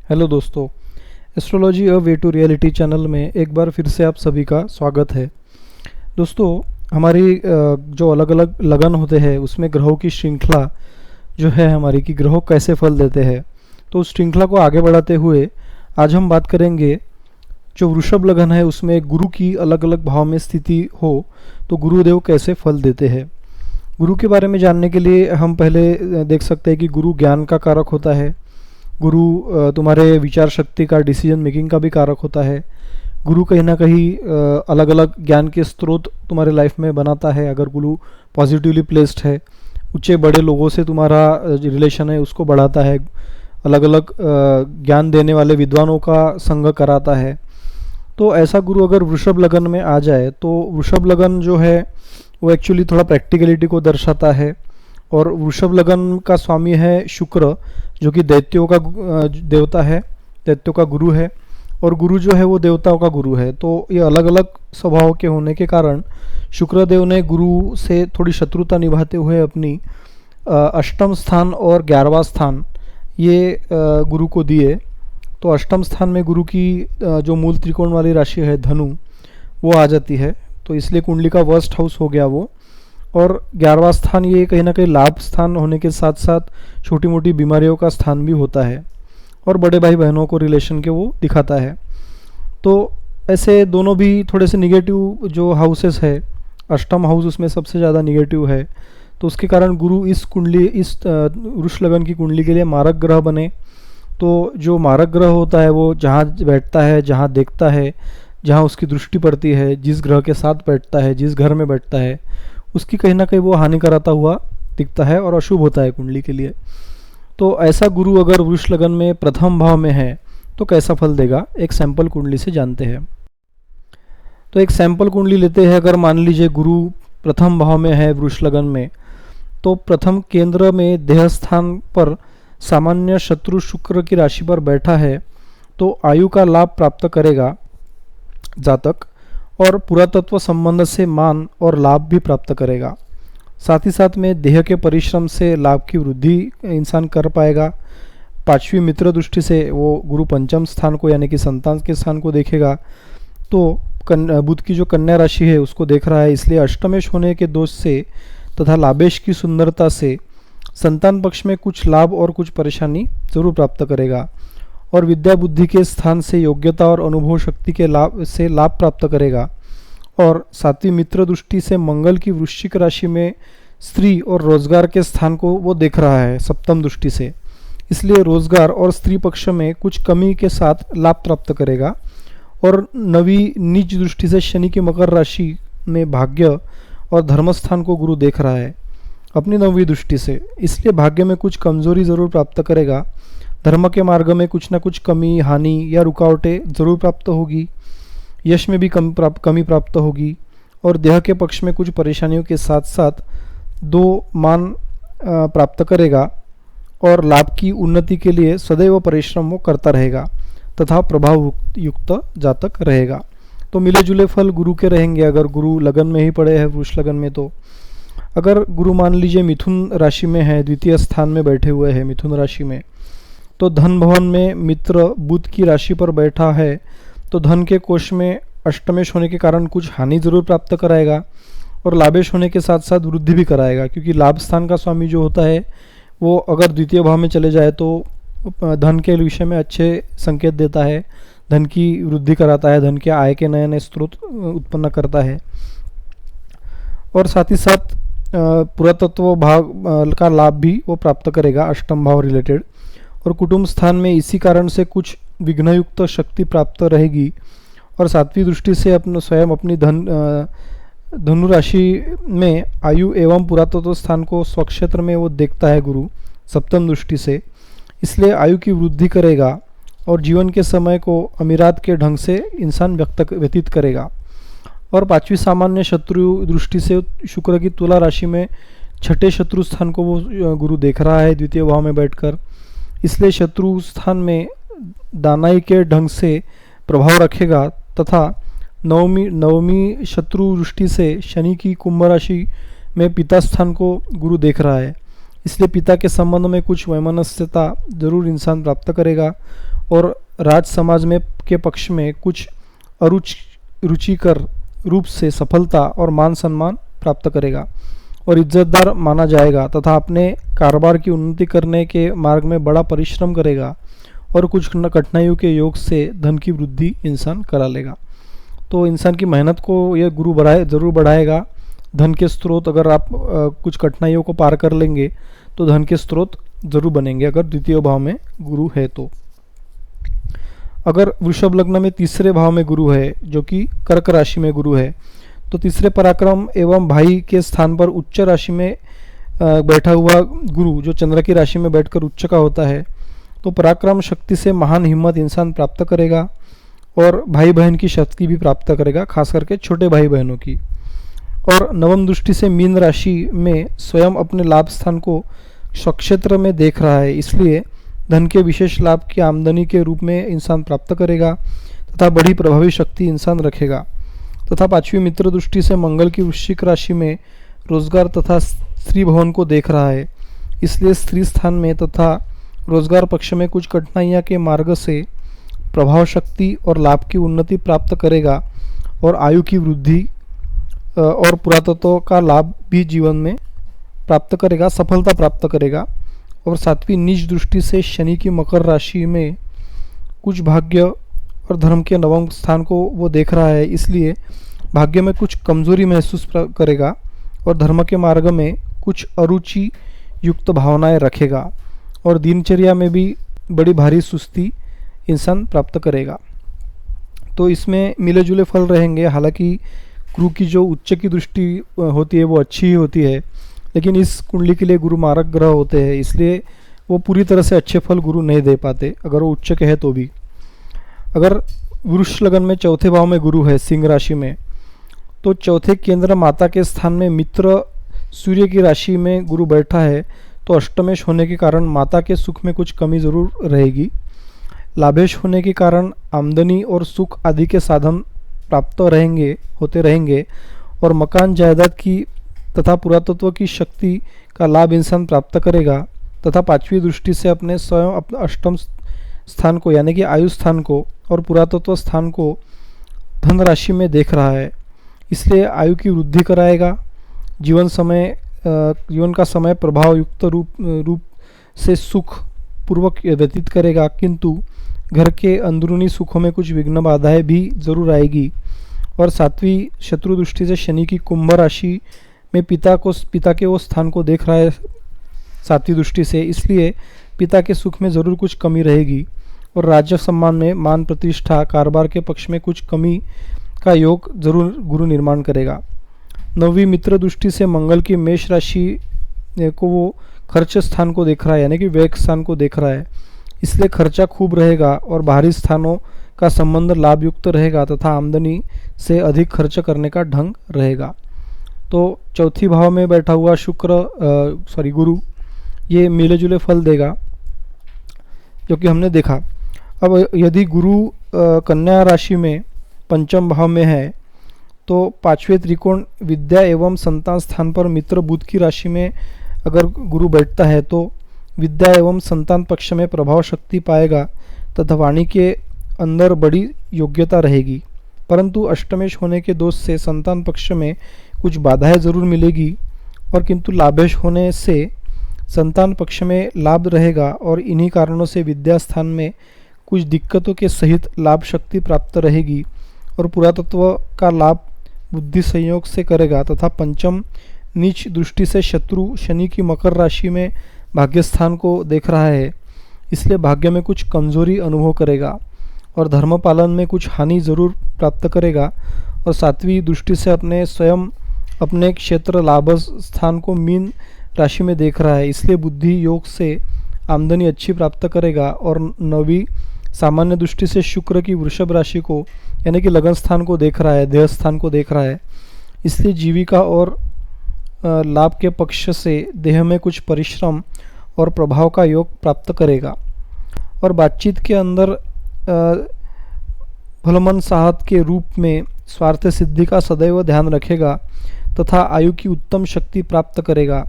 Hello दोस्तों, astrology a way to reality channel में एक बार फिर से आप सभी का स्वागत है। दोस्तों, हमारी जो अलग अलग लगन होते हैं उसमें ग्रहों की श्रृंखला जो है हमारी कि ग्रहों कैसे फल देते हैं, तो उस श्रृंखला को आगे बढ़ाते हुए आज हम बात करेंगे। जो वृषभ लगन है उसमें गुरु की अलग अलग भाव में स्थिति हो तो गुरुदेव कैसे फल देते हैं। गुरु के बारे में जानने के लिए हम पहले देख सकते हैं कि गुरु ज्ञान का कारक होता है। गुरु तुम्हारे विचार शक्ति का, डिसीजन मेकिंग का भी कारक होता है। गुरु कहीं ना कहीं अलग अलग ज्ञान के स्रोत तुम्हारे लाइफ में बनाता है अगर गुरु पॉजिटिवली प्लेस्ड है। ऊंचे बड़े लोगों से तुम्हारा रिलेशन है उसको बढ़ाता है। अलग अलग ज्ञान देने वाले विद्वानों का संग कराता है। तो ऐसा गुरु अगर वृषभ लगन में आ जाए तो वृषभ लगन जो है वो एक्चुअली थोड़ा प्रैक्टिकलिटी को दर्शाता है। और वृषभ लगन का स्वामी है शुक्र, जो कि दैत्यों का देवता है, दैत्यों का गुरु है। और गुरु जो है वो देवताओं का गुरु है। तो ये अलग अलग स्वभाव के होने के कारण शुक्रदेव ने गुरु से थोड़ी शत्रुता निभाते हुए अपनी अष्टम स्थान और 11वां स्थान ये गुरु को दिए। तो अष्टम स्थान में गुरु की जो मूल त्रिकोण वाली राशि है धनु, वो आ जाती है। तो इसलिए कुंडली का वर्स्ट हाउस हो गया वो। और 11वां स्थान ये कहीं ना कहीं लाभ स्थान होने के साथ साथ छोटी मोटी बीमारियों का स्थान भी होता है और बड़े भाई बहनों को रिलेशन के वो दिखाता है। तो ऐसे दोनों भी थोड़े से निगेटिव जो हाउसेस है, अष्टम हाउस उसमें सबसे ज़्यादा निगेटिव है। तो उसके कारण गुरु इस कुंडली, इस वृष लगन की कुंडली के लिए मारक ग्रह बने। तो जो मारक ग्रह होता है वो जहाँ बैठता है, जहाँ देखता है, जहाँ उसकी दृष्टि पड़ती है, जिस ग्रह के साथ बैठता है, जिस घर में बैठता है, उसकी कहीं ना कहीं वो हानि कराता हुआ दिखता है और अशुभ होता है कुंडली के लिए। तो ऐसा गुरु अगर वृष लगन में प्रथम भाव में है तो कैसा फल देगा, एक सैंपल कुंडली से जानते हैं। तो एक सैंपल कुंडली लेते हैं। अगर मान लीजिए गुरु प्रथम भाव में है वृष लगन में, तो प्रथम केंद्र में देह स्थान पर सामान्य शत्रु शुक्र की राशि पर बैठा है तो आयु का लाभ प्राप्त करेगा जातक, और पुरातत्व संबंध से मान और लाभ भी प्राप्त करेगा। साथ ही साथ में देह के परिश्रम से लाभ की वृद्धि इंसान कर पाएगा। पांचवी मित्र दृष्टि से वो गुरु पंचम स्थान को यानी कि संतान के स्थान को देखेगा। तो बुध की जो कन्या राशि है उसको देख रहा है, इसलिए अष्टमेश होने के दोष से तथा लाभेश की सुंदरता से संतान पक्ष में कुछ लाभ और कुछ परेशानी जरूर प्राप्त करेगा। और विद्या बुद्धि के स्थान से योग्यता और अनुभव शक्ति के लाभ प्राप्त करेगा। और सातवीं मित्र दृष्टि से मंगल की वृश्चिक राशि में स्त्री और रोजगार के स्थान को वो देख रहा है सप्तम दृष्टि से, इसलिए रोजगार और स्त्री पक्ष में कुछ कमी के साथ लाभ प्राप्त करेगा। और नवी नीच दृष्टि से शनि की मकर राशि में भाग्य और धर्म स्थान को गुरु देख रहा है अपनी नवी दृष्टि से, इसलिए भाग्य में कुछ कमजोरी जरूर प्राप्त करेगा। धर्म के मार्ग में कुछ ना कुछ कमी, हानि या रुकावटें जरूर प्राप्त होगी। यश में भी कमी प्राप्त होगी। और देह के पक्ष में कुछ परेशानियों के साथ साथ दो मान प्राप्त करेगा। और लाभ की उन्नति के लिए सदैव परिश्रम वो करता रहेगा तथा प्रभाव युक्त जातक रहेगा। तो मिले जुले फल गुरु के रहेंगे अगर गुरु लगन में ही पड़े हैं वृष लगन में। तो अगर गुरु मान लीजिए मिथुन राशि में है, द्वितीय स्थान में बैठे हुए हैं मिथुन राशि में, तो धन भवन में मित्र बुध की राशि पर बैठा है तो धन के कोष में अष्टमेश होने के कारण कुछ हानि जरूर प्राप्त कराएगा और लाभेश होने के साथ साथ वृद्धि भी कराएगा। क्योंकि लाभ स्थान का स्वामी जो होता है वो अगर द्वितीय भाव में चले जाए तो धन के विषय में अच्छे संकेत देता है, धन की वृद्धि कराता है, धन के आय के नए नए स्रोत उत्पन्न करता है। और साथ ही साथ पुरातत्व भाव का लाभ भी वो प्राप्त करेगा अष्टम भाव रिलेटेड। और कुटुंब स्थान में इसी कारण से कुछ विघ्नयुक्त शक्ति प्राप्त रहेगी। और सातवीं दृष्टि से अपने स्वयं अपनी धनु राशि में आयु एवं पुरातत्व स्थान को स्वक्षेत्र में वो देखता है गुरु सप्तम दृष्टि से, इसलिए आयु की वृद्धि करेगा और जीवन के समय को अमीरात के ढंग से इंसान व्यतीत करेगा। और पांचवी सामान्य शत्रु दृष्टि से शुक्र की तुला राशि में छठे शत्रु स्थान को वो गुरु देख रहा है द्वितीय भाव में बैठकर, इसलिए शत्रु स्थान में दानाई के ढंग से प्रभाव रखेगा। तथा नवमी शत्रु दृष्टि से शनि की कुंभ राशि में पिता स्थान को गुरु देख रहा है, इसलिए पिता के संबंध में कुछ वैमनस्यता जरूर इंसान प्राप्त करेगा और राज समाज में के पक्ष में कुछ रुचिकर रूप से सफलता और मान सम्मान प्राप्त करेगा और इज्जतदार माना जाएगा तथा अपने कारोबार की उन्नति करने के मार्ग में बड़ा परिश्रम करेगा और कुछ कठिनाइयों के योग से धन की वृद्धि इंसान करा लेगा। तो इंसान की मेहनत को यह गुरु ज़रूर बढ़ाएगा। धन के स्रोत अगर आप कुछ कठिनाइयों को पार कर लेंगे तो धन के स्रोत जरूर बनेंगे अगर द्वितीय भाव में गुरु है तो। अगर वृषभ लग्न में तीसरे भाव में गुरु है जो कि कर्क राशि में गुरु है तो तीसरे पराक्रम एवं भाई के स्थान पर उच्च राशि में बैठा हुआ गुरु जो चंद्र की राशि में बैठकर उच्च का होता है तो पराक्रम शक्ति से महान हिम्मत इंसान प्राप्त करेगा और भाई बहन की शक्ति भी प्राप्त करेगा, खास करके छोटे भाई बहनों की। और नवम दृष्टि से मीन राशि में स्वयं अपने लाभ स्थान को स्वक्षेत्र में देख रहा है, इसलिए धन के विशेष लाभ की आमदनी के रूप में इंसान प्राप्त करेगा तथा बड़ी प्रभावी शक्ति इंसान रखेगा। तथा पांचवी मित्र दृष्टि से मंगल की वृश्चिक राशि में रोजगार तथा स्त्री भवन को देख रहा है, इसलिए स्त्री स्थान में तथा रोजगार पक्ष में कुछ कठिनाइयाँ के मार्ग से प्रभाव शक्ति और लाभ की उन्नति प्राप्त करेगा और आयु की वृद्धि और पुरातत्व का लाभ भी जीवन में प्राप्त करेगा, सफलता प्राप्त करेगा। और सातवीं नीच दृष्टि से शनि की मकर राशि में कुछ भाग्य और धर्म के नवम स्थान को वो देख रहा है, इसलिए भाग्य में कुछ कमजोरी महसूस करेगा और धर्म के मार्ग में कुछ अरुचि युक्त भावनाएं रखेगा और दिनचर्या में भी बड़ी भारी सुस्ती इंसान प्राप्त करेगा। तो इसमें मिले जुले फल रहेंगे। हालांकि गुरु की जो उच्च की दृष्टि होती है वो अच्छी ही होती है, लेकिन इस कुंडली के लिए गुरु मारक ग्रह होते हैं, इसलिए वो पूरी तरह से अच्छे फल गुरु नहीं दे पाते अगर वो उच्च के है तो भी। अगर वृष लगन में चौथे भाव में गुरु है सिंह राशि में तो चौथे केंद्र माता के स्थान में मित्र सूर्य की राशि में गुरु बैठा है तो अष्टमेश होने के कारण माता के सुख में कुछ कमी जरूर रहेगी। लाभेश होने के कारण आमदनी और सुख आदि के साधन प्राप्त होते रहेंगे और मकान जायदाद की तथा पुरातत्व की शक्ति का लाभ इंसान प्राप्त करेगा तथा पांचवी दृष्टि से अपने स्वयं अपने अष्टम स्थान को यानी कि आयु स्थान को और पुरातत्व स्थान को धन राशि में देख रहा है, इसलिए आयु की वृद्धि कराएगा। जीवन का समय प्रभाव युक्त रूप से सुख पूर्वक व्यतीत करेगा, किंतु घर के अंदरूनी सुखों में कुछ विघ्न बाधाएं भी जरूर आएगी। और सातवीं शत्रु दृष्टि से शनि की कुंभ राशि में पिता के वो स्थान को देख रहा है सातवीं दृष्टि से, इसलिए पिता के सुख में ज़रूर कुछ कमी रहेगी और राज्य सम्मान में मान प्रतिष्ठा कारोबार के पक्ष में कुछ कमी का योग जरूर गुरु निर्माण करेगा। नौवीं मित्र दृष्टि से मंगल की मेष राशि को वो खर्च स्थान को देख रहा है यानी कि व्यय स्थान को देख रहा है, इसलिए खर्चा खूब रहेगा और बाहरी स्थानों का संबंध लाभ युक्त रहेगा तथा आमदनी से अधिक खर्च करने का ढंग रहेगा। तो चौथी भाव में बैठा हुआ गुरु ये मिले जुले फल देगा जो कि हमने देखा। अब यदि गुरु कन्या राशि में पंचम भाव में है तो पांचवें त्रिकोण विद्या एवं संतान स्थान पर मित्र बुध की राशि में अगर गुरु बैठता है तो विद्या एवं संतान पक्ष में प्रभाव शक्ति पाएगा तथा वाणी के अंदर बड़ी योग्यता रहेगी, परंतु अष्टमेश होने के दोष से संतान पक्ष में कुछ बाधाएं जरूर मिलेगी और किंतु लाभेश होने से संतान पक्ष में लाभ रहेगा और इन्हीं कारणों से विद्या स्थान में कुछ दिक्कतों के सहित लाभ शक्ति प्राप्त रहेगी और पुरातत्व का लाभ बुद्धि संयोग से करेगा तथा पंचम नीच दृष्टि से शत्रु शनि की मकर राशि में भाग्य स्थान को देख रहा है, इसलिए भाग्य में कुछ कमजोरी अनुभव करेगा और धर्म पालन में कुछ हानि जरूर प्राप्त करेगा। और सातवीं दृष्टि से अपने क्षेत्र लाभ स्थान को मीन राशि में देख रहा है, इसलिए बुद्धि योग से आमदनी अच्छी प्राप्त करेगा। और नौवीं सामान्य दृष्टि से शुक्र की वृषभ राशि को यानी कि लगन स्थान को देख रहा है, देह स्थान को देख रहा है, इसलिए जीविका और लाभ के पक्ष से देह में कुछ परिश्रम और प्रभाव का योग प्राप्त करेगा। और बातचीत के अंदर भलमन साहत के रूप में स्वार्थ सिद्धि का सदैव ध्यान रखेगा तथा आयु की उत्तम शक्ति प्राप्त करेगा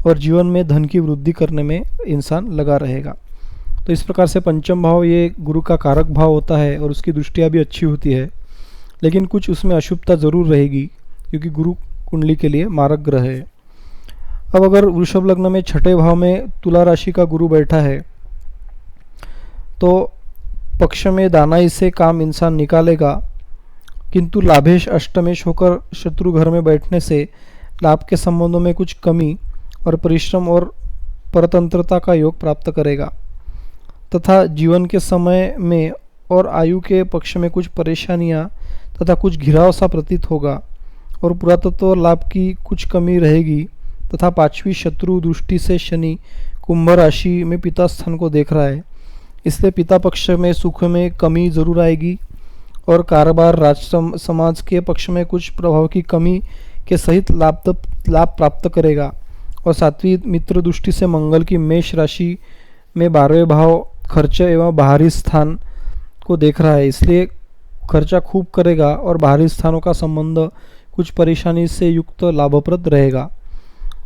और जीवन में धन की वृद्धि करने में इंसान लगा रहेगा। तो इस प्रकार से पंचम भाव ये गुरु का कारक भाव होता है और उसकी दृष्टियाँ भी अच्छी होती है, लेकिन कुछ उसमें अशुभता ज़रूर रहेगी क्योंकि गुरु कुंडली के लिए मारक ग्रह है। अब अगर वृषभ लग्न में छठे भाव में तुला राशि का गुरु बैठा है तो पक्ष में दानाई से काम इंसान निकालेगा, किंतु लाभेश अष्टमेश होकर शत्रु घर में बैठने से लाभ के संबंधों में कुछ कमी और परिश्रम और परतंत्रता का योग प्राप्त करेगा तथा जीवन के समय में और आयु के पक्ष में कुछ परेशानियां तथा कुछ घिराव सा प्रतीत होगा और पुरातत्व लाभ की कुछ कमी रहेगी तथा पांचवी शत्रु दृष्टि से शनि कुंभ राशि में पिता स्थान को देख रहा है, इसलिए पिता पक्ष में सुख में कमी जरूर आएगी और कारोबार राज समाज के पक्ष में कुछ प्रभाव की कमी के सहित लाभ प्राप्त करेगा। और सातवीं मित्र दृष्टि से मंगल की मेष राशि में 12वें भाव खर्च एवं बाहरी स्थान को देख रहा है, इसलिए खर्चा खूब करेगा और बाहरी स्थानों का संबंध कुछ परेशानी से युक्त लाभप्रद रहेगा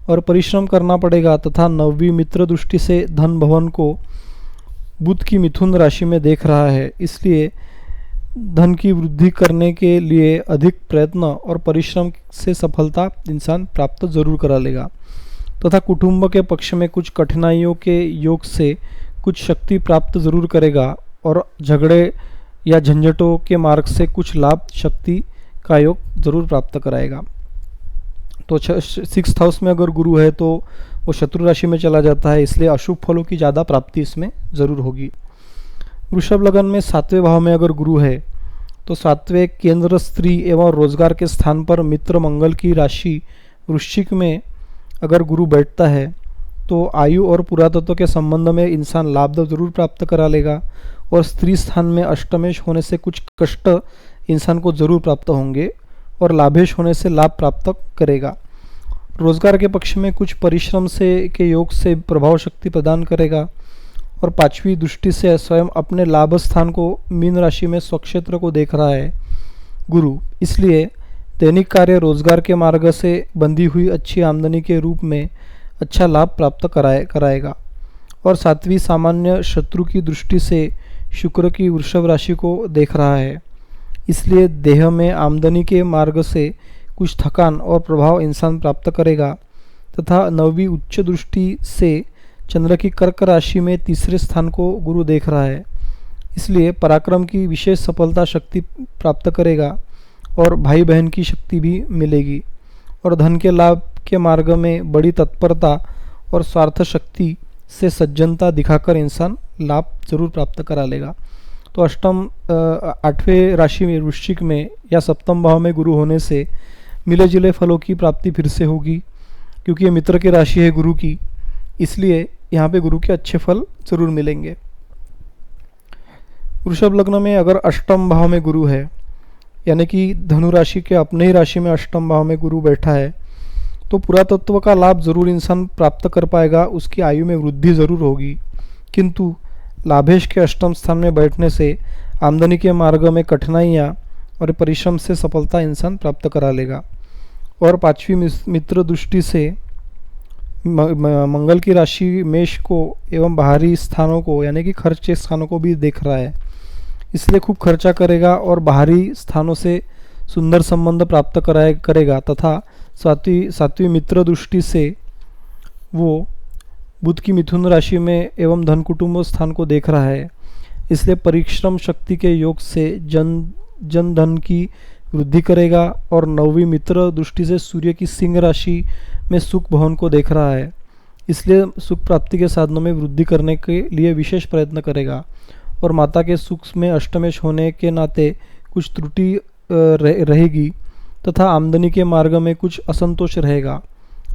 और परिश्रम करना पड़ेगा। तथा नववीं मित्र दृष्टि से धन भवन को बुध की मिथुन राशि में देख रहा है, इसलिए धन की वृद्धि करने के लिए अधिक प्रयत्न और परिश्रम से सफलता इंसान प्राप्त जरूर करा लेगा तथा कुटुंब के पक्ष में कुछ कठिनाइयों के योग से कुछ शक्ति प्राप्त जरूर करेगा और झगड़े या झंझटों के मार्ग से कुछ लाभ शक्ति का योग जरूर प्राप्त कराएगा। तो 6th हाउस में अगर गुरु है तो वो शत्रु राशि में चला जाता है, इसलिए अशुभ फलों की ज़्यादा प्राप्ति इसमें ज़रूर होगी। वृषभ लगन में 7वें भाव में अगर गुरु है तो 7वें केंद्र स्त्री एवं रोजगार के स्थान पर मित्र मंगल की राशि वृश्चिक में अगर गुरु बैठता है तो आयु और पुरातत्व के संबंध में इंसान लाभ जरूर प्राप्त करा लेगा और स्त्री स्थान में अष्टमेश होने से कुछ कष्ट इंसान को जरूर प्राप्त होंगे और लाभेश होने से लाभ प्राप्त करेगा। रोजगार के पक्ष में कुछ परिश्रम से के योग से प्रभाव शक्ति प्रदान करेगा और पांचवी दृष्टि से स्वयं अपने लाभ स्थान को मीन राशि में स्वक्षेत्र को देख रहा है गुरु, इसलिए दैनिक कार्य रोजगार के मार्ग से बंधी हुई अच्छी आमदनी के रूप में अच्छा लाभ प्राप्त कराएगा। और सातवीं सामान्य शत्रु की दृष्टि से शुक्र की वृषभ राशि को देख रहा है, इसलिए देह में आमदनी के मार्ग से कुछ थकान और प्रभाव इंसान प्राप्त करेगा तथा नववीं उच्च दृष्टि से चंद्र की कर्क राशि में तीसरे स्थान को गुरु देख रहा है, इसलिए पराक्रम की विशेष सफलता शक्ति प्राप्त करेगा और भाई बहन की शक्ति भी मिलेगी और धन के लाभ के मार्ग में बड़ी तत्परता और स्वार्थ शक्ति से सज्जनता दिखाकर इंसान लाभ जरूर प्राप्त करा लेगा। तो अष्टम 8वें राशि में वृश्चिक में या सप्तम भाव में गुरु होने से मिले जुले फलों की प्राप्ति फिर से होगी क्योंकि ये मित्र की राशि है गुरु की, इसलिए यहाँ पे गुरु के अच्छे फल जरूर मिलेंगे। वृषभ लग्न में अगर अष्टम भाव में गुरु है यानी कि धनु राशि के अपने ही राशि में अष्टम भाव में गुरु बैठा है तो पुरातत्व का लाभ जरूर इंसान प्राप्त कर पाएगा, उसकी आयु में वृद्धि जरूर होगी, किंतु लाभेश के अष्टम स्थान में बैठने से आमदनी के मार्ग में कठिनाइयाँ और परिश्रम से सफलता इंसान प्राप्त करा लेगा। और पांचवी मित्र दृष्टि से मंगल की राशि मेष को एवं बाहरी स्थानों को यानी कि खर्च के स्थानों को भी देख रहा है, इसलिए खूब खर्चा करेगा और बाहरी स्थानों से सुंदर संबंध प्राप्त करेगा तथा सातवीं मित्र दृष्टि से वो बुध की मिथुन राशि में एवं धन कुटुंब स्थान को देख रहा है, इसलिए परिश्रम शक्ति के योग से जन धन की वृद्धि करेगा और नववीं मित्र दृष्टि से सूर्य की सिंह राशि में सुख भवन को देख रहा है, इसलिए सुख प्राप्ति के साधनों में वृद्धि करने के लिए विशेष प्रयत्न करेगा और माता के सुख में अष्टमेश होने के नाते कुछ त्रुटि रहेगी तथा आमदनी के मार्ग में कुछ असंतोष रहेगा,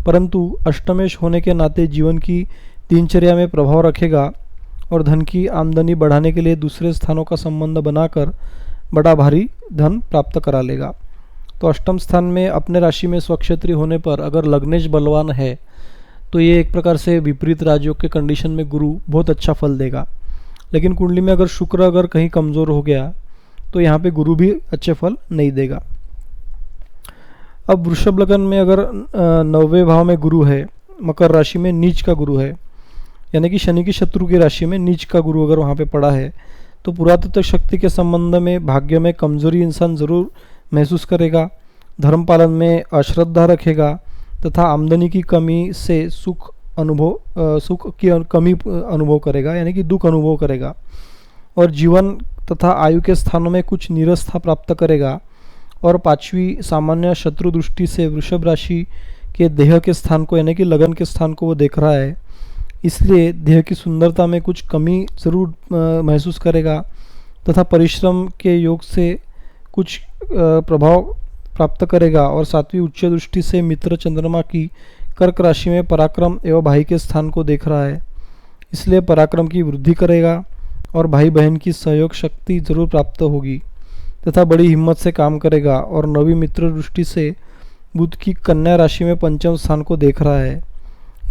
परंतु अष्टमेश होने के नाते जीवन की दिनचर्या में प्रभाव रखेगा और धन की आमदनी बढ़ाने के लिए दूसरे स्थानों का संबंध बनाकर बड़ा भारी धन प्राप्त करा लेगा। तो अष्टम स्थान में अपने राशि में स्वक्षेत्री होने पर अगर लग्नेश बलवान है तो ये एक प्रकार से विपरीत राजयोग के कंडीशन में गुरु बहुत अच्छा फल देगा, लेकिन कुंडली में अगर शुक्र अगर कहीं कमज़ोर हो गया तो यहाँ पे गुरु भी अच्छे फल नहीं देगा। अब वृषभ लगन में अगर 9वें भाव में गुरु है, मकर राशि में नीच का गुरु है, यानी कि शनि की शत्रु की राशि में नीच का गुरु अगर वहाँ पे पड़ा है तो पुरातत्व शक्ति के संबंध में भाग्य में कमजोरी इंसान ज़रूर महसूस करेगा, धर्म पालन में अश्रद्धा रखेगा तथा आमदनी की कमी से सुख की कमी अनुभव करेगा, यानी कि दुख अनुभव करेगा और जीवन तथा आयु के स्थानों में कुछ नीरसता प्राप्त करेगा। और पांचवी सामान्य शत्रु दृष्टि से वृषभ राशि के देह के स्थान को, यानी कि लगन के स्थान को वो देख रहा है, इसलिए देह की सुंदरता में कुछ कमी ज़रूर महसूस करेगा तथा परिश्रम के योग से कुछ प्रभाव प्राप्त करेगा। और सातवीं उच्च दृष्टि से मित्र चंद्रमा की कर्क राशि में पराक्रम एवं भाई के स्थान को देख रहा है, इसलिए पराक्रम की वृद्धि करेगा और भाई बहन की सहयोग शक्ति जरूर प्राप्त होगी तथा बड़ी हिम्मत से काम करेगा। और नवी मित्र दृष्टि से बुध की कन्या राशि में पंचम स्थान को देख रहा है,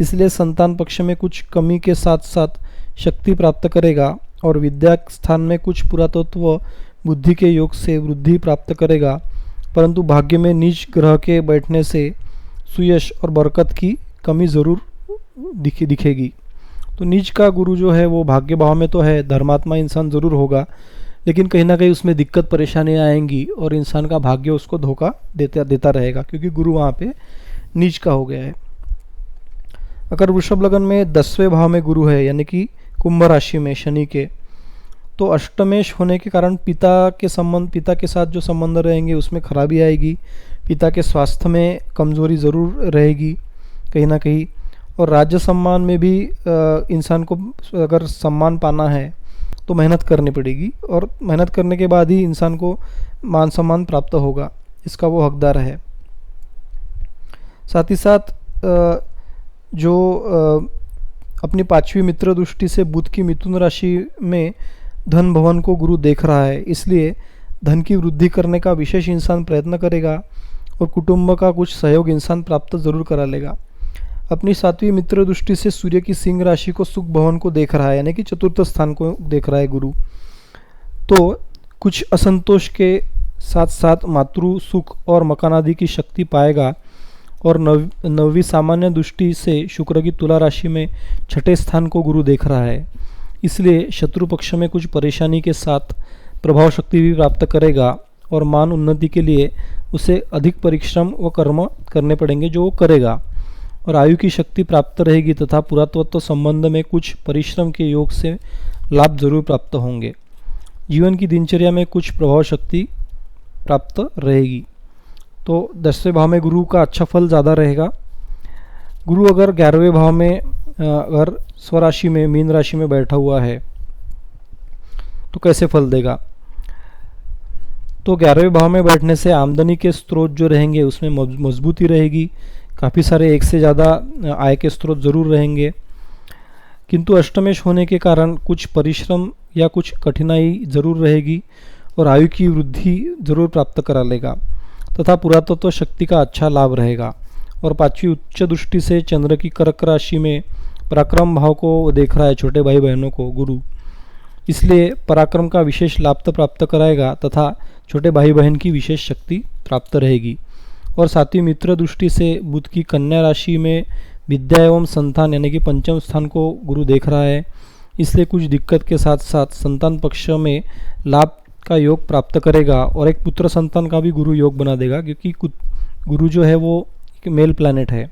इसलिए संतान पक्ष में कुछ कमी के साथ साथ शक्ति प्राप्त करेगा और विद्या स्थान में कुछ पुरातत्व बुद्धि के योग से वृद्धि प्राप्त करेगा, परंतु भाग्य में नीच ग्रह के बैठने से सुयश और बरकत की कमी ज़रूर दिखेगी। तो नीच का गुरु जो है वो भाग्य भाव में तो है, धर्मात्मा इंसान ज़रूर होगा, लेकिन कहीं ना कहीं उसमें दिक्कत परेशानियाँ आएंगी और इंसान का भाग्य उसको धोखा देता रहेगा, क्योंकि गुरु वहाँ पे नीच का हो गया है। अगर वृषभ लगन में 10वें भाव में गुरु है, यानी कि कुंभ राशि में शनि के, तो अष्टमेश होने के कारण पिता के साथ जो संबंध रहेंगे उसमें खराबी आएगी, पिता के स्वास्थ्य में कमजोरी ज़रूर रहेगी कहीं ना कहीं। और राज्य सम्मान में भी इंसान को अगर सम्मान पाना है तो मेहनत करनी पड़ेगी और मेहनत करने के बाद ही इंसान को मान सम्मान प्राप्त होगा, इसका वो हकदार है। साथ ही साथ जो अपनी पांचवी मित्र दृष्टि से बुध की मिथुन राशि में धन भवन को गुरु देख रहा है, इसलिए धन की वृद्धि करने का विशेष इंसान प्रयत्न करेगा और कुटुंब का कुछ सहयोग इंसान प्राप्त जरूर करा लेगा। अपनी सातवीं मित्र दृष्टि से सूर्य की सिंह राशि को सुख भवन को देख रहा है, यानी कि चतुर्थ स्थान को देख रहा है गुरु, तो कुछ असंतोष के साथ साथ मातृ सुख और मकान आदि की शक्ति पाएगा। और नवी सामान्य दृष्टि से शुक्र की तुला राशि में छठे स्थान को गुरु देख रहा है, इसलिए शत्रु पक्ष में कुछ परेशानी के साथ प्रभाव शक्ति भी प्राप्त करेगा और मान उन्नति के लिए उसे अधिक परिश्रम व कर्म करने पड़ेंगे जो वो करेगा। और आयु की शक्ति प्राप्त रहेगी तथा पुरातत्व संबंध में कुछ परिश्रम के योग से लाभ जरूर प्राप्त होंगे। जीवन की दिनचर्या में कुछ प्रभाव शक्ति प्राप्त रहेगी। तो 10वें भाव में गुरु का अच्छा फल ज़्यादा रहेगा। गुरु अगर 11वें भाव में अगर स्वराशि में मीन राशि में बैठा हुआ है तो कैसे फल देगा? तो 11वें भाव में बैठने से आमदनी के स्रोत जो रहेंगे उसमें मजबूती रहेगी, काफ़ी सारे एक से ज़्यादा आय के स्रोत ज़रूर रहेंगे, किंतु अष्टमेश होने के कारण कुछ परिश्रम या कुछ कठिनाई ज़रूर रहेगी और आयु की वृद्धि ज़रूर प्राप्त करा लेगा तथा पुरातत्व शक्ति का अच्छा लाभ रहेगा। और पांचवी उच्च दृष्टि से चंद्र की कर्क राशि में पराक्रम भाव को देख रहा है, छोटे भाई बहनों को गुरु, इसलिए पराक्रम का विशेष लाभ तो प्राप्त कराएगा तथा छोटे भाई बहन की विशेष शक्ति प्राप्त रहेगी। और सातवीं मित्र दृष्टि से बुध की कन्या राशि में विद्या एवं संतान यानी कि पंचम स्थान को गुरु देख रहा है, इसलिए कुछ दिक्कत के साथ साथ संतान पक्ष में लाभ का योग प्राप्त करेगा और एक पुत्र संतान का भी गुरु योग बना देगा, क्योंकि गुरु जो है वो एक मेल प्लैनेट है।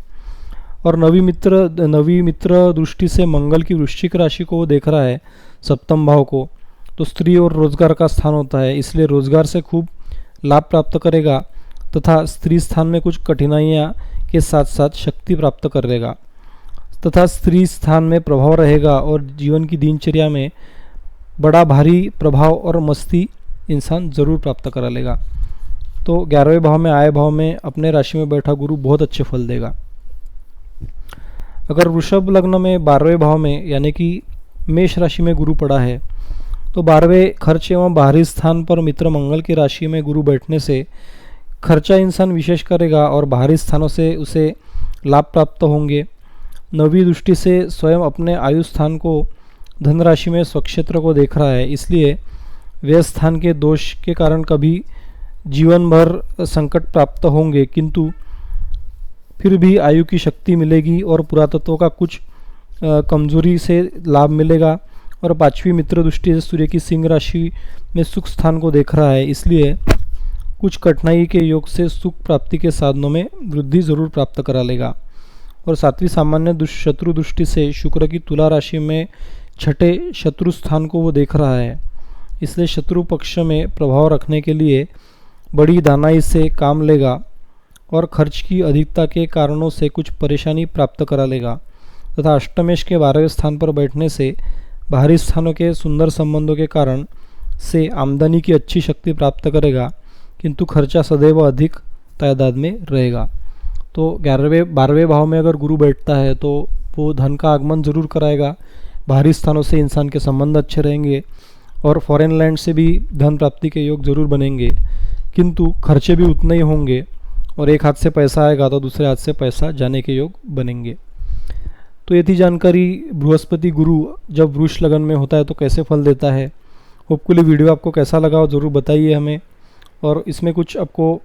और नवी मित्र दृष्टि से मंगल की वृश्चिक राशि को वो देख रहा है, सप्तम भाव को, तो स्त्री और रोजगार का स्थान होता है, इसलिए रोजगार से खूब लाभ प्राप्त करेगा तथा स्त्री स्थान में कुछ कठिनाइयाँ के साथ साथ शक्ति प्राप्त करेगा तथा स्त्री स्थान में प्रभाव रहेगा और जीवन की दिनचर्या में बड़ा भारी प्रभाव और मस्ती इंसान ज़रूर प्राप्त करा लेगा। तो 11वें भाव में आय भाव में अपने राशि में बैठा गुरु बहुत अच्छे फल देगा। अगर वृषभ लग्न में 12वें भाव में यानी कि मेष राशि में गुरु पड़ा है तो 12वें खर्च एवं बाहरी स्थान पर मित्र मंगल की राशि में गुरु बैठने से खर्चा इंसान विशेष करेगा और बाहरी स्थानों से उसे लाभ प्राप्त होंगे। नवी दृष्टि से स्वयं अपने आयु स्थान को धन राशि में स्वक्षेत्र को देख रहा है, इसलिए व्यय स्थान के दोष के कारण कभी जीवन भर संकट प्राप्त होंगे, किंतु फिर भी आयु की शक्ति मिलेगी और पुरातत्व का कुछ कमजोरी से लाभ मिलेगा। और 5वीं मित्र दृष्टि से सूर्य की सिंह राशि में सुख स्थान को देख रहा है, इसलिए कुछ कठिनाई के योग से सुख प्राप्ति के साधनों में वृद्धि जरूर प्राप्त करा लेगा। और 7वीं सामान्य शत्रु दृष्टि से शुक्र की तुला राशि में 6ठे शत्रु स्थान को वो देख रहा है, इसलिए शत्रु पक्ष में प्रभाव रखने के लिए बड़ी दानाई से काम लेगा और खर्च की अधिकता के कारणों से कुछ परेशानी प्राप्त करा लेगा। तथा अष्टमेश के 12वें स्थान पर बैठने से बाहरी स्थानों के सुंदर संबंधों के कारण से आमदनी की अच्छी शक्ति प्राप्त करेगा, किंतु खर्चा सदैव अधिक तादाद में रहेगा। तो 12वें भाव में अगर गुरु बैठता है तो वो धन का आगमन जरूर कराएगा, बाहरी स्थानों से इंसान के संबंध अच्छे रहेंगे और फॉरेन लैंड से भी धन प्राप्ति के योग जरूर बनेंगे, किंतु खर्चे भी उतने ही होंगे और एक हाथ से पैसा आएगा तो दूसरे हाथ से पैसा जाने के योग बनेंगे। तो ये थी जानकारी बृहस्पति गुरु जब वृष लगन में होता है तो कैसे फल देता है। होपफुली वीडियो आपको कैसा लगा और ज़रूर बताइए हमें, और इसमें कुछ आपको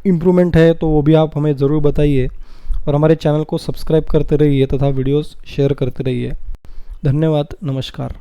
इम्प्रूवमेंट है तो वो भी आप हमें ज़रूर बताइए, और हमारे चैनल को सब्सक्राइब करते रहिए तथा वीडियोस शेयर करते रहिए। धन्यवाद, नमस्कार।